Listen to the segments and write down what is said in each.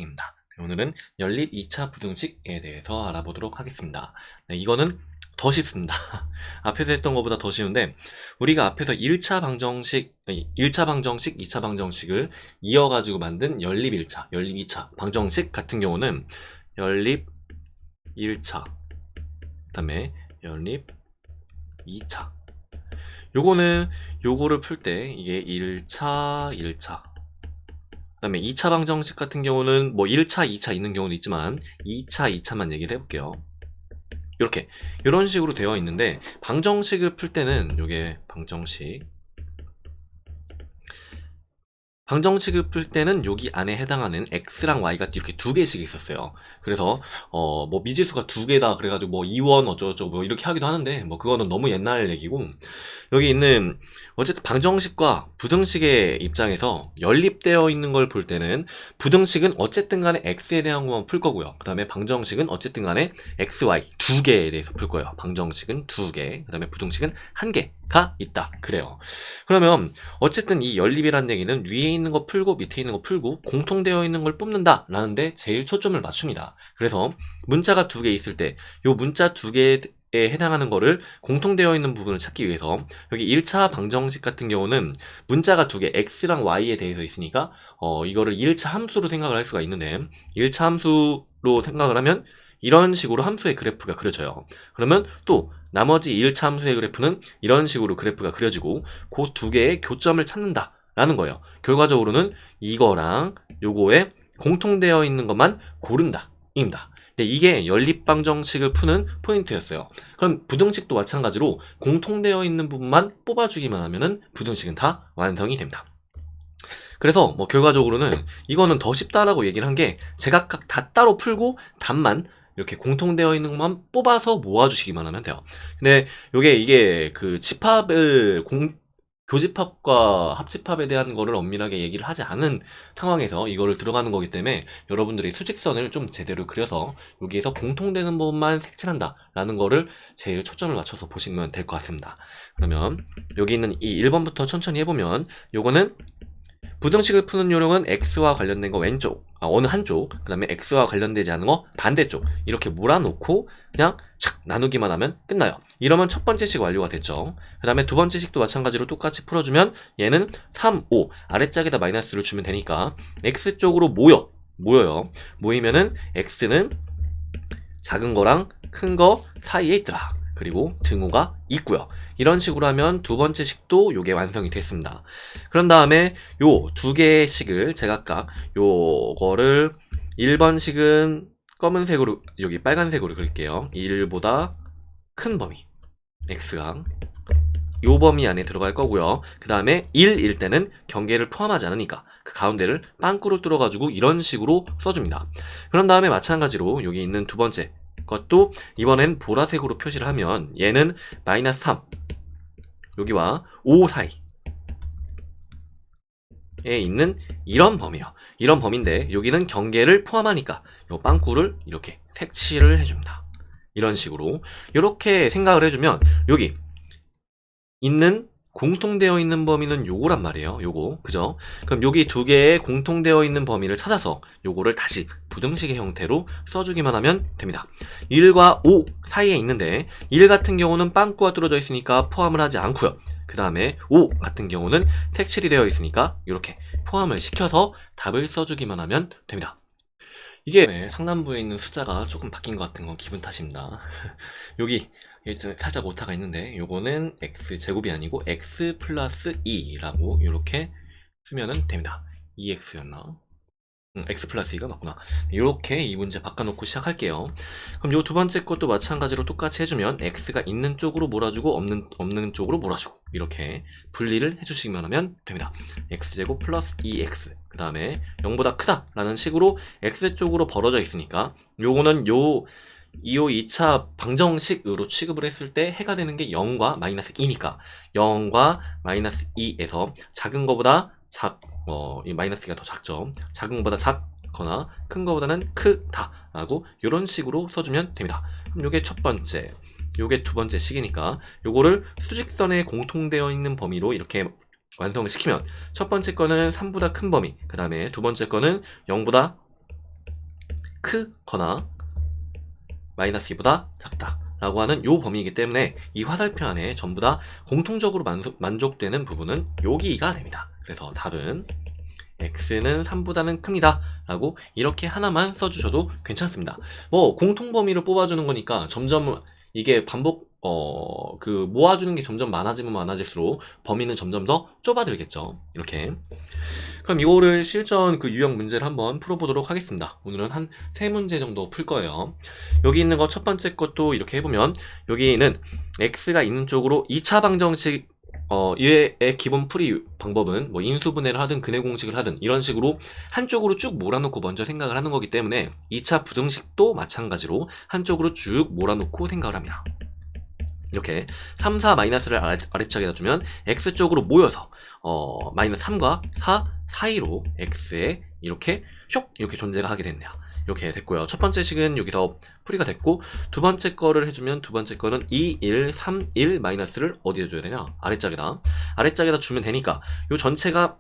영상입니다. 오늘은 연립 2차 부등식에 대해서 알아보도록 하겠습니다. 네, 이거는 더 쉽습니다. 앞에서 했던 것보다 더 쉬운데, 우리가 앞에서 1차 방정식, 1차 방정식, 2차 방정식을 이어가지고 만든 연립 1차, 연립 2차 방정식 같은 경우는 연립 1차, 그 다음에 연립 2차. 요거를 풀 때 이게 1차, 1차, 그 다음에 2차 방정식 같은 경우는 뭐 1차, 2차 있는 경우도 있지만 2차, 2차만 얘기를 해볼게요. 이렇게 이런 식으로 되어 있는데, 방정식을 풀 때는 요게 방정식을 풀 때는 여기 안에 해당하는 x랑 y가 이렇게 두 개씩 있었어요. 그래서 뭐 미지수가 두 개다 그래가지고 뭐 2원 어쩌고저쩌고 뭐 이렇게 하기도 하는데, 뭐 그거는 너무 옛날 얘기고, 여기 있는 어쨌든 방정식과 부등식의 입장에서 연립되어 있는 걸 볼 때는 부등식은 어쨌든 간에 x에 대한 것만 풀 거고요. 그 다음에 방정식은 어쨌든 간에 x, y 두 개에 대해서 풀 거예요. 방정식은 두 개, 그 다음에 부등식은 한 개가 있다. 그래요. 그러면 어쨌든 이 연립이라는 얘기는 위에 있는 거 풀고 밑에 있는 거 풀고 공통되어 있는 걸 뽑는다 라는데 제일 초점을 맞춥니다. 그래서 문자가 두 개 있을 때 이 문자 두 개에 해당하는 거를 공통되어 있는 부분을 찾기 위해서, 여기 1차 방정식 같은 경우는 문자가 두 개 x랑 y에 대해서 있으니까 이거를 1차 함수로 생각을 할 수가 있는데, 1차 함수로 생각을 하면 이런 식으로 함수의 그래프가 그려져요. 그러면 또 나머지 1차 함수의 그래프는 이런 식으로 그래프가 그려지고, 그 두 개의 교점을 찾는다 라는 거예요. 결과적으로는 이거랑 요거에 공통되어 있는 것만 고른다 입니다. 근데 이게 연립방정식을 푸는 포인트였어요. 그럼 부등식도 마찬가지로 공통되어 있는 부분만 뽑아주기만 하면은 부등식은 다 완성이 됩니다. 그래서 뭐 결과적으로는 이거는 더 쉽다라고 얘기를 한 게, 제각각 다 따로 풀고 답만 이렇게 공통되어 있는 것만 뽑아서 모아주시기만 하면 돼요. 근데 이게 그 집합을 교집합과 합집합에 대한 거를 엄밀하게 얘기를 하지 않은 상황에서 이거를 들어가는 거기 때문에, 여러분들이 수직선을 좀 제대로 그려서 여기에서 공통되는 부분만 색칠한다 라는 거를 제일 초점을 맞춰서 보시면 될 것 같습니다. 그러면 여기 있는 이 1번부터 천천히 해보면, 요거는 부등식을 푸는 요령은 x와 관련된 거 왼쪽, 어느 한쪽, 그 다음에 x와 관련되지 않은 거 반대쪽, 이렇게 몰아놓고 그냥 착 나누기만 하면 끝나요. 이러면 첫 번째 식 완료가 됐죠. 그 다음에 두 번째 식도 마찬가지로 똑같이 풀어주면 얘는 3, 5 아래짝에다 마이너스를 주면 되니까 x쪽으로 모여요. 모이면은 x는 작은 거랑 큰 거 사이에 있더라. 그리고 등호가 있고요. 이런 식으로 하면 두 번째 식도 요게 완성이 됐습니다. 그런 다음에 요 두 개의 식을 제각각 요거를 1번 식은 검은색으로, 여기 빨간색으로 그릴게요. 1보다 큰 범위 x가 요 범위 안에 들어갈 거고요. 그 다음에 1일 때는 경계를 포함하지 않으니까 그 가운데를 빵꾸로 뚫어가지고 이런 식으로 써줍니다. 그런 다음에 마찬가지로 여기 있는 두 번째 것도 이번엔 보라색으로 표시를 하면, 얘는 마이너스 3 여기와 5 사이에 있는 이런 범위요. 이런 범위인데 여기는 경계를 포함하니까 요 빵꾸를 이렇게 색칠을 해줍니다. 이런 식으로 이렇게 생각을 해주면 여기 있는 공통되어 있는 범위는 요거란 말이에요. 요거, 그죠? 그럼 여기 두 개의 공통되어 있는 범위를 찾아서 요거를 다시 부등식의 형태로 써주기만 하면 됩니다. 1과 5 사이에 있는데 1 같은 경우는 빵꾸가 뚫어져 있으니까 포함을 하지 않고요. 그 다음에 5 같은 경우는 색칠이 되어 있으니까 이렇게 포함을 시켜서 답을 써주기만 하면 됩니다. 이게 상단부에 있는 숫자가 조금 바뀐 것 같은 건 기분 탓입니다. 여기 살짝 오타가 있는데, 요거는 x제곱이 아니고 x 플러스 2라고 이렇게 쓰면은 됩니다. 2x였나? x 플러스 2가 맞구나. 이렇게 이 문제 바꿔놓고 시작할게요. 그럼 요 두 번째 것도 마찬가지로 똑같이 해주면 x가 있는 쪽으로 몰아주고 없는 쪽으로 몰아주고 이렇게 분리를 해주시기만 하면 됩니다. x제곱 플러스 2x, 그 다음에 0보다 크다 라는 식으로 x쪽으로 벌어져 있으니까 요거는 2차 방정식으로 취급을 했을 때 해가 되는 게 0과 마이너스 2니까 0과 마이너스 2에서 작은 거보다 이 마이너스 2가 더 작죠. 작은 거보다 작거나 큰 거보다는 크다 라고 이런 식으로 써주면 됩니다. 그럼 요게 첫 번째, 요게 두 번째 식이니까 요거를 수직선에 공통되어 있는 범위로 이렇게 완성을 시키면, 첫 번째 거는 3보다 큰 범위, 그 다음에 두 번째 거는 0보다 크거나 마이너스 2보다 작다 라고 하는 요 범위이기 때문에 이 화살표 안에 전부 다 공통적으로 만족되는 부분은 여기가 됩니다. 그래서 답은 x는 3보다는 큽니다 라고 이렇게 하나만 써주셔도 괜찮습니다. 뭐 공통 범위를 뽑아주는 거니까 점점 이게 반복 모아주는 게 점점 많아지면 많아질수록 범위는 점점 더 좁아들겠죠. 이렇게. 그럼 이거를 실전 그 유형 문제를 한번 풀어보도록 하겠습니다. 오늘은 한 3문제 정도 풀 거예요. 여기 있는 거 첫 번째 것도 이렇게 해보면 여기는 x가 있는 쪽으로 2차 방정식 얘의 기본 풀이 방법은 뭐 인수분해를 하든 근해 공식을 하든 이런 식으로 한쪽으로 쭉 몰아놓고 먼저 생각을 하는 거기 때문에 2차 부등식도 마찬가지로 한쪽으로 쭉 몰아놓고 생각을 합니다. 이렇게 3, 4 마이너스를 아래쪽에다 주면 x쪽으로 모여서 마이너스 3과 4 사이로 x에 이렇게 쇽 이렇게 존재가 하게 된다. 이렇게 됐고요. 첫 번째 식은 여기서 풀이가 됐고 두 번째 거를 해주면 두 번째 거는 2, 1, 3, 1 마이너스를 어디에 줘야 되냐? 아래짝에다 주면 되니까 요 전체가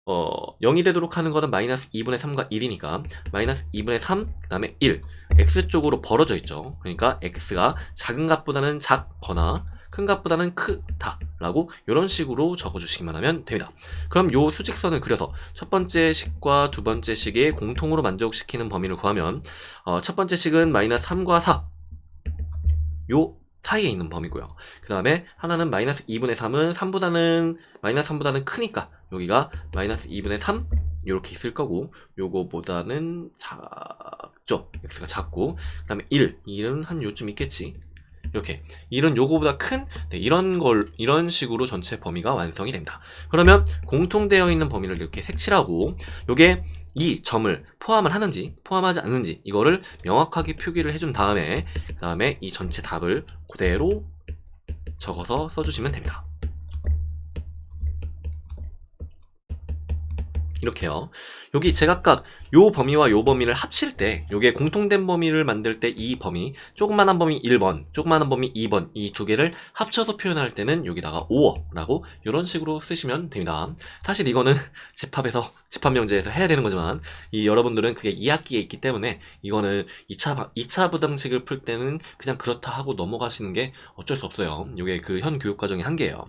0이 되도록 하는 거는 마이너스 2분의 3과 1이니까 마이너스 2분의 3 그 다음에 1 x쪽으로 벌어져 있죠. 그러니까 x가 작은 값보다는 작거나 큰 값보다는 크다 라고 이런 식으로 적어주시기만 하면 됩니다. 그럼 요 수직선을 그려서 첫 번째 식과 두 번째 식의 공통으로 만족시키는 범위를 구하면 첫 번째 식은 마이너스 3과 4 요 사이에 있는 범위고요. 그 다음에 하나는 마이너스 2분의 3은 마이너스 3보다는 크니까 여기가 마이너스 2분의 3 이렇게 있을 거고 요거보다는 작죠. x가 작고 그 다음에 1은 한 요쯤 있겠지. 이렇게 1은 요거보다 큰 이런 식으로 전체 범위가 완성이 됩니다. 그러면 공통되어 있는 범위를 이렇게 색칠하고 요게 이 점을 포함을 하는지 포함하지 않는지 이거를 명확하게 표기를 해준 다음에 그 다음에 이 전체 답을 그대로 적어서 써주시면 됩니다. 이렇게요. 여기 제각각 요 범위와 요 범위를 합칠 때 요게 공통된 범위를 만들 때 이 범위 조그만한 범위 1번 조그만한 범위 2번 이 두 개를 합쳐서 표현할 때는 여기다가 5어라고 이런 식으로 쓰시면 됩니다. 사실 이거는 집합 명제에서 해야 되는 거지만 이 여러분들은 그게 2학기에 있기 때문에 이거는 2차 부등식을 풀 때는 그냥 그렇다 하고 넘어가시는 게 어쩔 수 없어요. 요게 그 현 교육과정의 한계예요.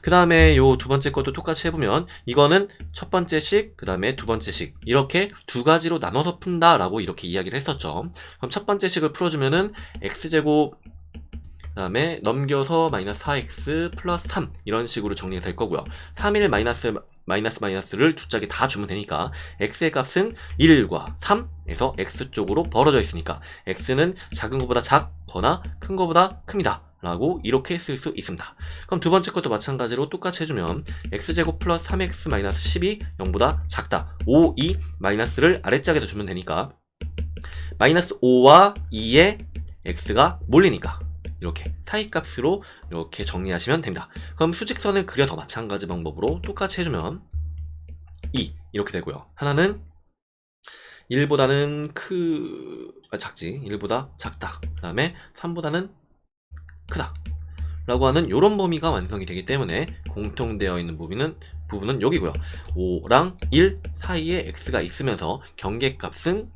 그 다음에 요 두 번째 것도 똑같이 해보면 이거는 첫 번째 식 그 다음에 두 번째 식 이렇게 두 가지로 나눠서 푼다 라고 이렇게 이야기를 했었죠. 그럼 첫 번째 식을 풀어주면은 x제곱 그 다음에 넘겨서 마이너스 4x 플러스 3 이런 식으로 정리가 될 거고요. 3일 마이너스를 두 짝에 다 주면 되니까 x의 값은 1과 3에서 x쪽으로 벌어져 있으니까 x는 작은 것보다 작거나 큰 것보다 큽니다 라고 이렇게 쓸 수 있습니다. 그럼 두 번째 것도 마찬가지로 똑같이 해주면 x제곱 플러스 3x 마이너스 10이 0보다 작다 5, 2 마이너스를 아래짝에다 주면 되니까 마이너스 5와 2에 x가 몰리니까 이렇게 사이값으로 이렇게 정리하시면 됩니다. 그럼 수직선을 그려서 마찬가지 방법으로 똑같이 해주면 2 이렇게 되고요. 하나는 1보다는 작지 1보다 작다 그 다음에 3보다는 크다 라고 하는 요런 범위가 완성이 되기 때문에 공통되어 있는 부분은 여기고요. 5랑 1 사이에 x가 있으면서 경계값은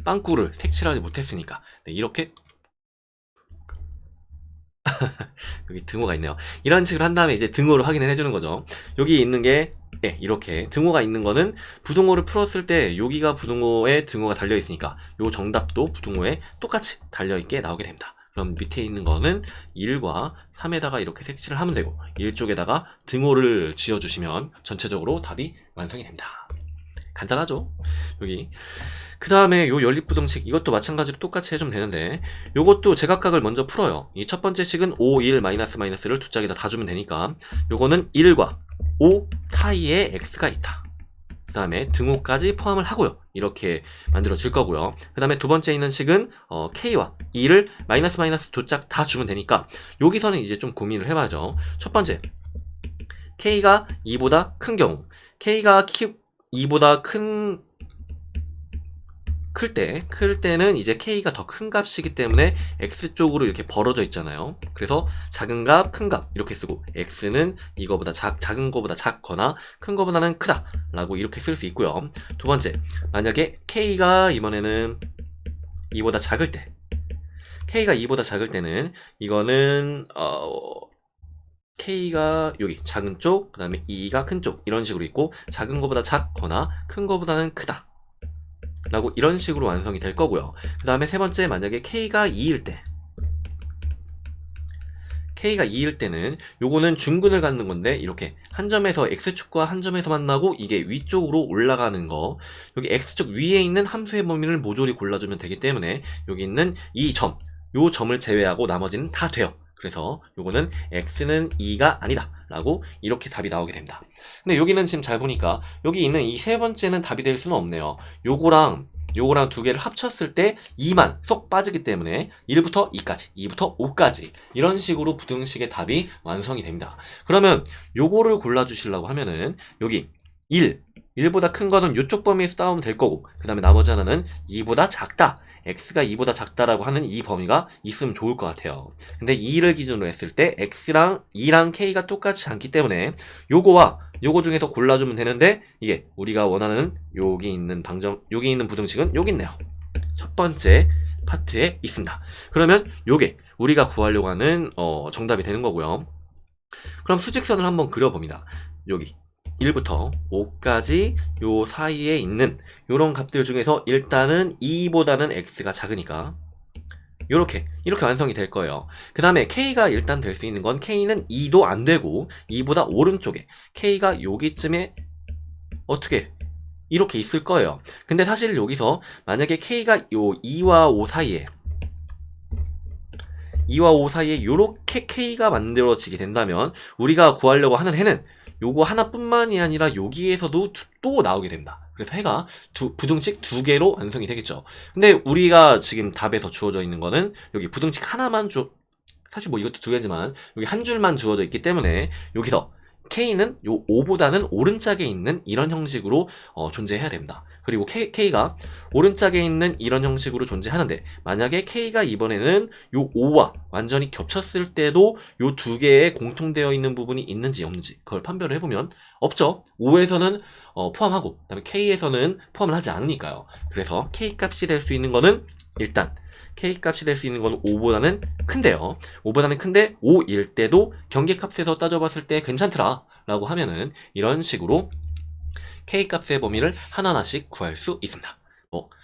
빵꾸를 색칠하지 못했으니까 이렇게 여기 등호가 있네요. 이런 식으로 한 다음에 이제 등호를 확인을 해주는 거죠. 여기 있는 게 이렇게 등호가 있는 거는 부등호를 풀었을 때 여기가 부등호에 등호가 달려 있으니까 요 정답도 부등호에 똑같이 달려 있게 나오게 됩니다. 그럼 밑에 있는 거는 1과 3에다가 이렇게 색칠을 하면 되고 1쪽에다가 등호를 지어주시면 전체적으로 답이 완성이 됩니다. 간단하죠? 여기 그 다음에 요 연립부등식 이것도 마찬가지로 똑같이 해주면 되는데 요것도 제각각을 먼저 풀어요. 이 첫 번째 식은 5, 1, 마이너스를 두 짝에다 다 주면 되니까 요거는 1과 5 사이에 x가 있다. 그 다음에 등호까지 포함을 하고요. 이렇게 만들어질 거고요. 그 다음에 두 번째 있는 식은 k와 2를 마이너스 두 짝 다 주면 되니까 여기서는 이제 좀 고민을 해봐야죠. 첫 번째 k가 2보다 큰 경우 k가 2보다 클 때는 이제 k가 더 큰 값이기 때문에 x쪽으로 이렇게 벌어져 있잖아요. 그래서 작은 값, 큰 값 이렇게 쓰고 x는 이거보다 작은 거보다 작거나 큰 거보다는 크다 라고 이렇게 쓸 수 있고요. 두 번째, 만약에 k가 이번에는 2보다 작을 때, K가 2보다 작을 때는 이거는 K가 여기 작은 쪽, 그 다음에 2가 큰 쪽 이런 식으로 있고 작은 거보다 작거나 큰 거보다는 크다 라고 이런 식으로 완성이 될 거고요. 그 다음에 세 번째, 만약에 K가 2일 때, K가 2일 때는 요거는 중근을 갖는 건데 이렇게 한 점에서 X축과 한 점에서 만나고 이게 위쪽으로 올라가는 거, 여기 X축 위에 있는 함수의 범위를 모조리 골라주면 되기 때문에 여기 있는 이 점, 요 점을 제외하고 나머지는 다 돼요. 그래서 요거는 X는 2가 아니다 라고 이렇게 답이 나오게 됩니다. 근데 여기는 지금 잘 보니까 여기 있는 이 세 번째는 답이 될 수는 없네요. 요거랑 두 개를 합쳤을 때 2만 쏙 빠지기 때문에 1부터 2까지, 2부터 5까지 이런 식으로 부등식의 답이 완성이 됩니다. 그러면 요거를 골라주시려고 하면은 여기 1보다 큰 거는 요쪽 범위에서 따오면 될 거고, 그 다음에 나머지 하나는 2보다 작다, X가 2보다 작다라고 하는 이 범위가 있으면 좋을 것 같아요. 근데 2를 기준으로 했을 때 X랑 2랑 K가 똑같지 않기 때문에 요거와 요거 중에서 골라주면 되는데, 이게 우리가 원하는 여기 있는 부등식은 여기 있네요. 첫 번째 파트에 있습니다. 그러면 요게 우리가 구하려고 하는 정답이 되는 거고요. 그럼 수직선을 한번 그려봅니다. 여기 1부터 5까지 요 사이에 있는 요런 값들 중에서 일단은 2보다는 X가 작으니까 이렇게 완성이 될 거예요. 그 다음에 K가 일단 될 수 있는 건, K는 2도 안 되고 2보다 오른쪽에 K가 여기쯤에 어떻게 이렇게 있을 거예요. 근데 사실 여기서 만약에 K가 요 2와 5 사이에 요렇게 K가 만들어지게 된다면 우리가 구하려고 하는 해는 요거 하나뿐만이 아니라 여기에서도 또 나오게 됩니다. 그래서 해가 부등식 두 개로 완성이 되겠죠. 근데 우리가 지금 답에서 주어져 있는 거는 여기 부등식 하나만 사실 뭐 이것도 두 개지만 여기 한 줄만 주어져 있기 때문에 여기서 K는 요 5보다는 오른짝에 있는 이런 형식으로 존재해야 됩니다. 그리고 K가 오른짝에 있는 이런 형식으로 존재하는데, 만약에 K가 이번에는 요 5와 완전히 겹쳤을 때도 요 두 개에 공통되어 있는 부분이 있는지 없는지 그걸 판별을 해보면 없죠. 5에서는 포함하고 그다음에 K에서는 포함을 하지 않으니까요. 그래서 K 값이 될 수 있는 거는 일단 K 값이 될 수 있는 건 5보다는 큰데요. 5보다는 큰데 5일 때도 경계값에서 따져봤을 때 괜찮더라 라고 하면은 이런 식으로 K 값의 범위를 하나하나씩 구할 수 있습니다.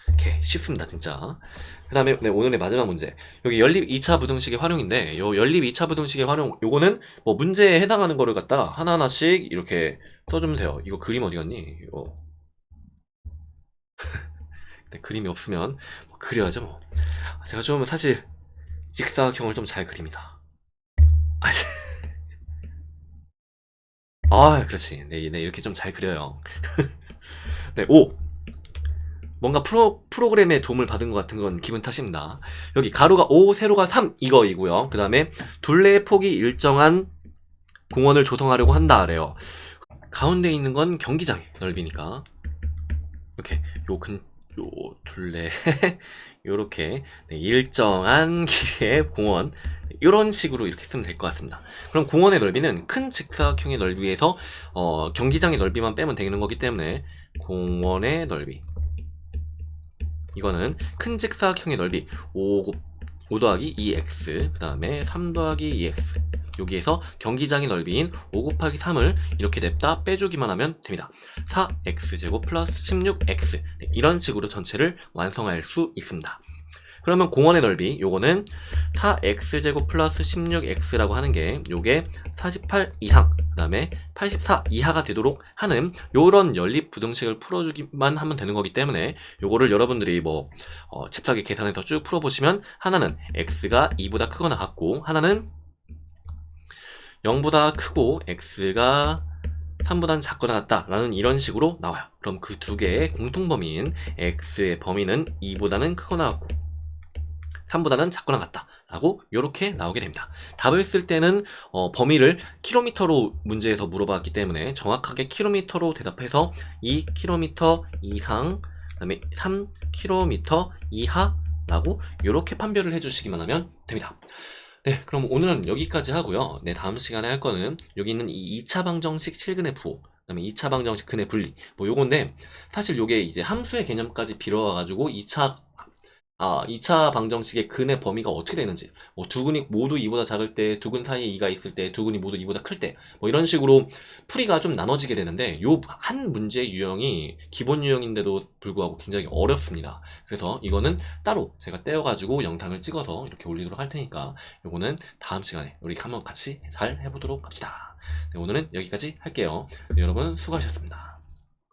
이렇게 쉽습니다, 진짜. 그 다음에 오늘의 마지막 문제. 여기 연립 2차 부등식의 활용인데, 요 연립 2차 부등식의 활용, 요거는 뭐 문제에 해당하는 거를 갖다가 하나하나씩 이렇게 떠주면 돼요. 이거 그림 어디 갔니? 이거. 그림이 없으면 뭐 그려야죠, 뭐. 제가 좀 사실 직사각형을 좀 잘 그립니다. 그렇지. 네, 이렇게 좀 잘 그려요. 네, 5. 뭔가 프로그램의 도움을 받은 것 같은 건 기분 탓입니다. 여기 가로가 5, 세로가 3 이거이고요. 그 다음에 둘레의 폭이 일정한 공원을 조성하려고 한다 그래요. 가운데 있는 건 경기장의 넓이니까 이렇게 요 둘레 요렇게 일정한 길이의 공원, 이런 식으로 이렇게 쓰면 될 것 같습니다. 그럼 공원의 넓이는 큰 직사각형의 넓이에서 경기장의 넓이만 빼면 되는 거기 때문에 공원의 넓이, 이거는 큰 직사각형의 넓이 5 더하기 2x, 그 다음에 3 더하기 2x, 여기에서 경기장의 넓이인 5 곱하기 3을 이렇게 냅다 빼주기만 하면 됩니다. 4x제곱 플러스 16x, 이런 식으로 전체를 완성할 수 있습니다. 그러면 공원의 넓이, 요거는 4x제곱 플러스 16x라고 하는 게 요게 48 이상, 그 다음에 84 이하가 되도록 하는 요런 연립 부등식을 풀어주기만 하면 되는 거기 때문에 요거를 여러분들이 뭐 잽싸게 계산해서 쭉 풀어보시면 하나는 x가 2보다 크거나 같고 하나는 0보다 크고 x가 3보다는 작거나 같다라는 이런 식으로 나와요. 그럼 그 두 개의 공통범위인 x의 범위는 2보다는 크거나 같고 3보다는 작거나 같다 라고 이렇게 나오게 됩니다. 답을 쓸 때는 범위를 킬로미터로 문제에서 물어봤기 때문에 정확하게 킬로미터로 대답해서 2km 이상, 그 다음에 3km 이하 라고 이렇게 판별을 해주시기만 하면 됩니다. 네, 그럼 오늘은 여기까지 하고요. 네, 다음 시간에 할 거는 여기 있는 이 2차 방정식 실근의 부호, 그 다음에 2차 방정식 근의 분리, 뭐 요건데 사실 요게 이제 함수의 개념까지 빌어와가지고 2차 2차 방정식의 근의 범위가 어떻게 되는지, 뭐 두근이 모두 2보다 작을 때, 두근 사이에 2가 있을 때, 두근이 모두 2보다 클 때, 뭐 이런 식으로 풀이가 좀 나눠지게 되는데, 요 한 문제의 유형이 기본 유형인데도 불구하고 굉장히 어렵습니다. 그래서 이거는 따로 제가 떼어가지고 영상을 찍어서 이렇게 올리도록 할 테니까, 요거는 다음 시간에 우리 한번 같이 잘 해보도록 합시다. 네, 오늘은 여기까지 할게요. 네, 여러분 수고하셨습니다.